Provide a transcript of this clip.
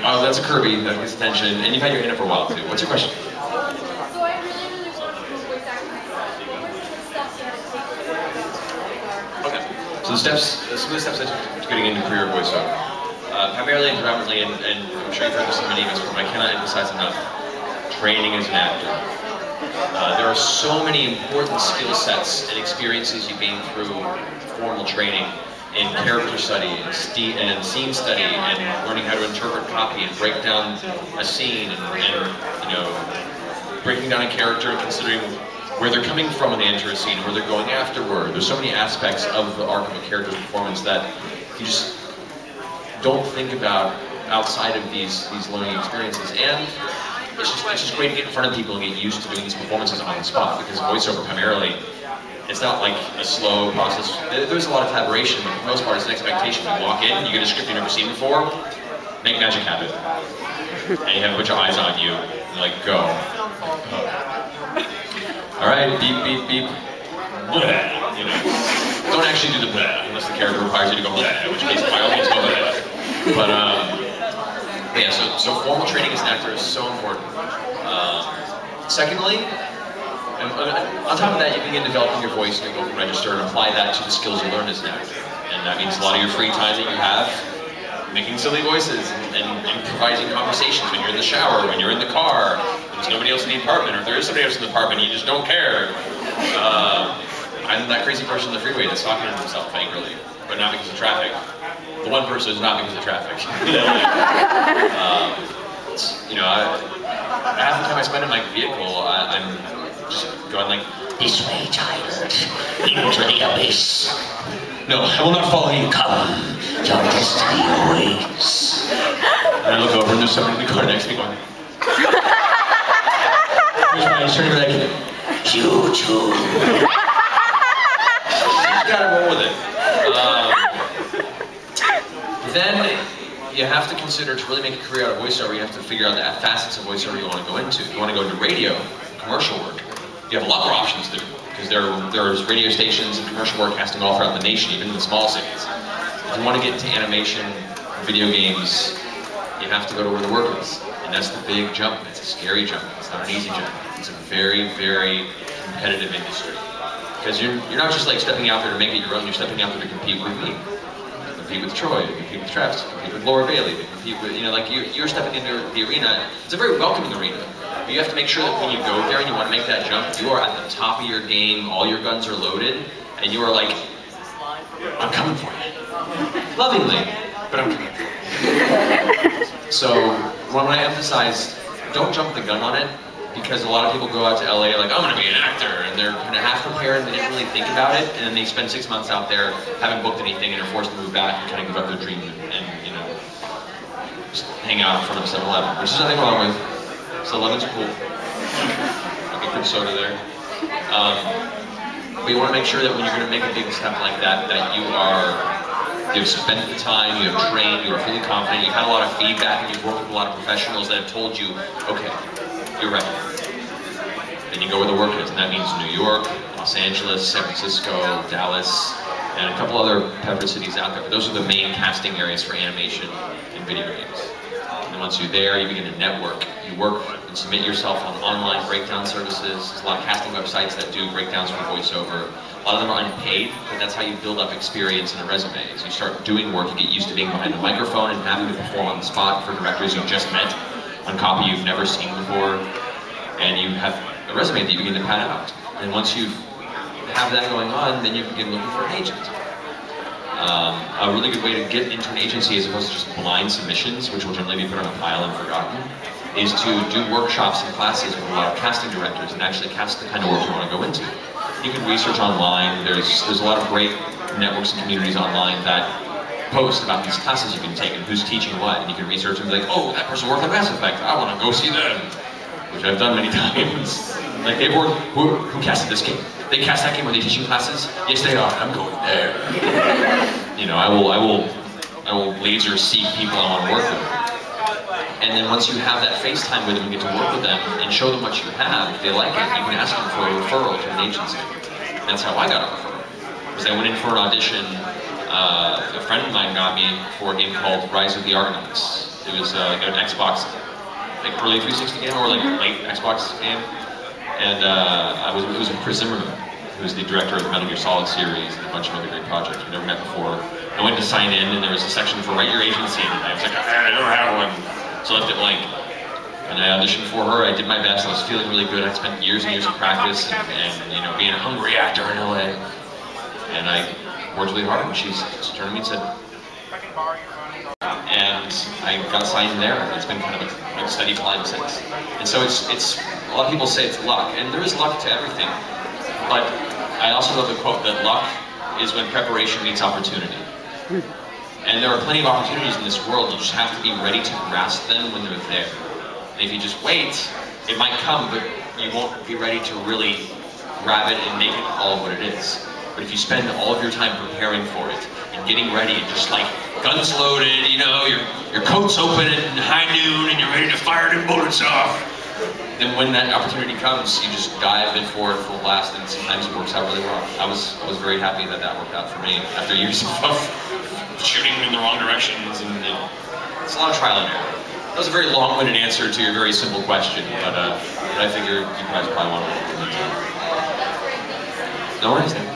Oh, that's a Kirby, that gets attention, and you've had your hand up for a while too. What's your question? So I really want to do voice acting myself. What were some of the steps you had to take before you got started? Okay. So some of the steps I took to getting into career voiceover. Primarily and predominantly, and I'm sure you've heard this in many of us, but I cannot emphasize enough, training as an actor. There are so many important skill sets and experiences you gain through formal training in character study and scene study and learning how to interpret copy and break down a scene and you know, breaking down a character and considering where they're coming from when they enter a scene, where they're going afterward. There's so many aspects of the arc of a character's performance that you just don't think about outside of these learning experiences. And it's just great to get in front of people and get used to doing these performances on the spot, because voiceover primarily, it's not like a slow process. There's a lot of collaboration, but for the most part it's an expectation. You walk in, you get a script you've never seen before, make magic happen. And you have a bunch of eyes on you, and you're like, go. Alright, beep, beep, beep. Bleh, you know. Don't actually do the bleh, unless the character requires you to go bleh, in which case by all means go bleh. But yeah, so formal training as an actor is so important. Secondly, on top of that, you begin developing your voice and your vocal register and apply that to the skills you learn as an actor. And that means a lot of your free time that you have making silly voices and improvising conversations when you're in the shower, when you're in the car, when there's nobody else in the apartment, or if there is somebody else in the apartment, you just don't care. I'm that crazy person on the freeway that's talking to himself angrily, but not because of traffic. The one person is not because of traffic. You know, half the time I spend in my vehicle, I'm just going like, this way, child, into the abyss. No, I will not follow you. Come, your destiny awaits. And I look over and there's somebody in the car next to me going, I just turn to be like, you too. You gotta roll with it. Then you have to consider, to really make a career out of voiceover, you have to figure out the facets of voiceover you want to go into. If you want to go into radio, commercial work, you have a lot more options to do, because there's radio stations and commercial broadcasting all throughout the nation, even in the small cities. If you want to get into animation, video games, you have to go to where the work is. And that's the big jump. It's a scary jump. It's not an easy jump. It's a very, very competitive industry. Because you're not just like stepping out there to make it your own, you're stepping out there to compete with me. Compete with Troy, compete with Travis, compete with Laura Bailey, compete with, you know, like you're stepping into the arena. It's a very welcoming arena. But you have to make sure that when you go there and you want to make that jump, you are at the top of your game, all your guns are loaded, and you are like, I'm coming for you. Lovingly, but I'm coming for you. So when I emphasize, don't jump the gun on it, because a lot of people go out to LA like, I'm going to be an actor, and they're kind of half prepared and they didn't really think about it, and then they spend 6 months out there, haven't booked anything, and are forced to move back and kind of give up their dream and you know, just hang out in front of 7-Eleven, which there's nothing wrong with. 7-Elevens are cool. I'll get good soda there. But you want to make sure that when you're going to make a big step like that, that you've spent the time, you have trained, you are fully confident, you've had a lot of feedback, and you've worked with a lot of professionals that have told you, okay, you're ready. Then you go where the work is, and that means New York, Los Angeles, San Francisco, Dallas, and a couple other peppered cities out there. But those are the main casting areas for animation and video games. And then once you're there, you begin to network. You work and submit yourself on online breakdown services. There's a lot of casting websites that do breakdowns for voiceover. A lot of them are unpaid, but that's how you build up experience in a resume. As you start doing work, you get used to being behind the microphone and having to perform on the spot for directors you've just met, on copy you've never seen before, and you have a resume that you begin to pad out. And once you have that going on, then you begin looking for an agent. A really good way to get into an agency, as opposed to just blind submissions, which will generally be put on a pile and forgotten, is to do workshops and classes with a lot of casting directors and actually cast the kind of work you want to go into. You can research online. There's a lot of great networks and communities online that post about these classes you can take and who's teaching what, and you can research and be like, oh, that person worked on Mass Effect, I want to go see them, which I've done many times. Like, they've worked, who casted this game? They cast that game, are they teaching classes? Yes, they are, I'm going there. You know, I will laser seek people I want to work with. And then once you have that FaceTime with them and get to work with them and show them what you have, if they like it, you can ask them for a referral to an agency. That's how I got a referral. Because I went in for an audition a friend of mine got me for a game called Rise of the Argonauts. It was like an Xbox, like early 360 game or like late Xbox game, and it was with Chris Zimmerman, who was the director of the Metal Gear Solid series and a bunch of other great projects we never met before. I went to sign in, and there was a section for Write Your Agency, and I was like, oh, I don't have one, so I left it blank. And I auditioned for her. I did my best. I was feeling really good. I spent years and years of practice, and you know, being a hungry actor in LA. And I worked really hard, and she turned to me and said, and I got signed there. It's been kind of a steady climb since. And so it's a lot of people say it's luck, and there is luck to everything. But I also love the quote that luck is when preparation meets opportunity. And there are plenty of opportunities in this world. You just have to be ready to grasp them when they're there. And if you just wait, it might come, but you won't be ready to really grab it and make it all what it is. But if you spend all of your time preparing for it and getting ready and just like guns loaded, you know, your coat's open at high noon and you're ready to fire them bullets off, then when that opportunity comes, you just dive in for it full blast, and sometimes it works out really well. I was very happy that worked out for me after years of shooting in the wrong directions, and it's a lot of trial and error. That was a very long-winded answer to your very simple question, but I figure you guys probably want to look into it. No worries, then.